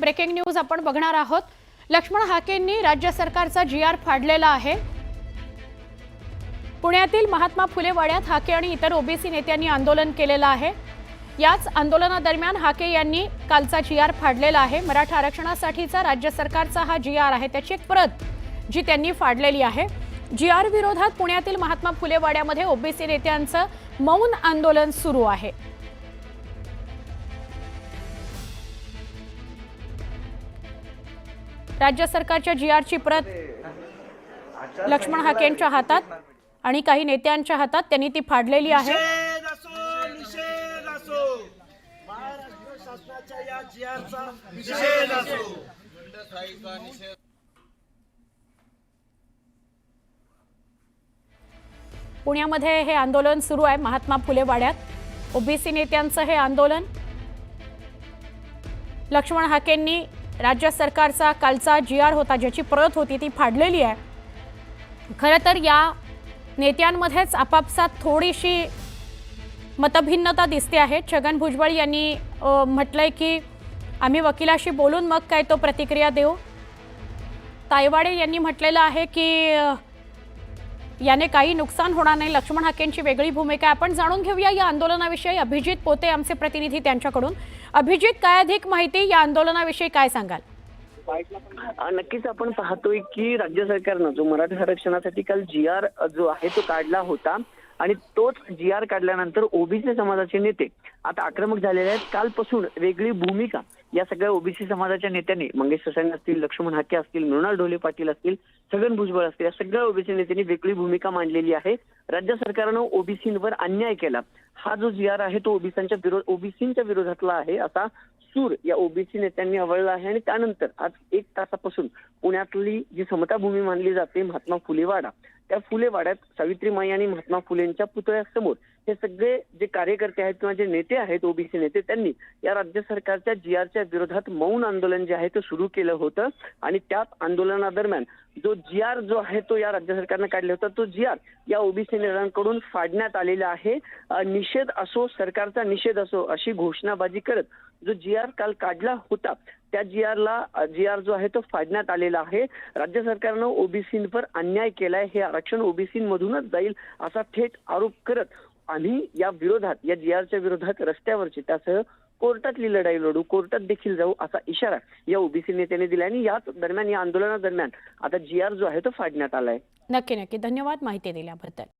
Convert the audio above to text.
Breaking news आपण बघणार आहोत। लक्ष्मण हाकेंनी राज्य सरकारचा जीआर फाडलेला आहे। पुण्यातील महात्मा फुले वाड्यात हाके आणि इतर ओबीसी नेत्यांनी आंदोलन केलेलं आहे। याच आंदोलनादरम्यान हाके यांनी कालचा जीआर फाडलेला आहे। मराठा आरक्षणासाठीचा राज्य सरकारचा हा जीआर आहे, त्याची एक प्रत जी त्यांनी फाडलेली आहे। जीआर विरोधात पुण्यातील महात्मा फुले वाड्यामध्ये ओबीसी नेत्यांचं मौन आंदोलन सुरू आहे। राज्य सरकारच्या जीआरची प्रत लक्ष्मण हाकेंच्या हातात आणि काही नेत्यांच्या हातात त्यांनी ती फाडलेली आहे। पुण्यामध्ये हे आंदोलन सुरू आहे। महात्मा फुले वाड्यात ओबीसी नेत्यांचं हे आंदोलन। लक्ष्मण हाकेंनी राज्य सरकारचा कालचा जीआर होता, ज्याची प्रत होती, ती फाडलेली आहे। खरं तर या नेत्यांमध्येच आपापसात थोडीशी मतभिन्नता दिसते आहे। छगन भुजबळ यांनी म्हटलंय की आम्ही वकिलाशी बोलून मग काय तो प्रतिक्रिया देऊ। तायवाडे यांनी म्हटलेलं आहे की याने काही नुकसान होणार नाही। लक्ष्मण हाकेंची वेगळी भूमिका आहे। आपण जाणून घेऊया या आंदोलनाविषयी। अभिजित पोते आमचे प्रतिनिधी, त्यांच्याकडून। अभिजित, काय अधिक माहिती या आंदोलनाविषयी काय सांगाल? नक्कीच आपण पाहतोय की राज्य सरकारनं जो मराठा आरक्षणासाठी काल जीआर जो आहे तो काढला होता आणि तोच जीआर काढल्यानंतर ओबीसी समाजाचे नेते आता आक्रमक झालेले आहेत। कालपासून वेगळी भूमिका या सगळ्या ओबीसी समाजाच्या नेत्यांनी, मंगेश ससाणे असतील, लक्ष्मण हाके असतील, मृणाल ढोले पाटील असतील, छगन भुजबळ असतील, या सगळ्या ओबीसी नेत्यांनी वेगळी भूमिका मांडलेली आहे। राज्य सरकारनं ओबीसींवर अन्याय केला, हा जो जीआर आहे तो ओबीसींच्या विरोधातला आहे असा सूर या ओबीसी नेत्यांनी आवळला आहे। आणि त्यानंतर आज 1 तासापासून पुण्यातली जी समताभूमी मानली जाते महात्मा फुले वाडा, त्या फुले वाड्यात सावित्रीमाई आणि महात्मा फुलेंच्या पुतळ्यासमोर हे सगळे जे कार्यकर्ते आहेत किंवा जे नेते आहेत ओबीसी नेते, त्यांनी या राज्य सरकारच्या जीआरच्या विरोधात मौन आंदोलन जे आहे ते सुरू केलं होतं। आणि त्याच आंदोलनादरम्यान जो जीआर जो आहे तो या राज्य सरकारनं काढला होता, तो जीआर या ओबीसी नेत्यांकडून फाडण्यात आलेला आहे। निषेध असो, सरकारचा निषेध असो अशी घोषणाबाजी करत जो जीआर काल काढला होता त्या जीआर जो आहे तो फाडण्यात आलेला आहे। राज्य सरकारनं ओबीसींवर अन्याय केलाय, हे आरक्षण ओबीसींमधूनच जाईल असा थेट आरोप करत आम्ही या विरोधात, या जीआरच्या विरोधात रस्त्यावरची त्यासह कोर्टातली लढाई लढू, कोर्टात देखील जाऊ असा इशारा या ओबीसी नेत्यांनी दिला। आणि याच दरम्यान, या आंदोलनादरम्यान आता जीआर जो आहे तो फाडण्यात आलाय। नक्की धन्यवाद माहिती दिल्याबद्दल।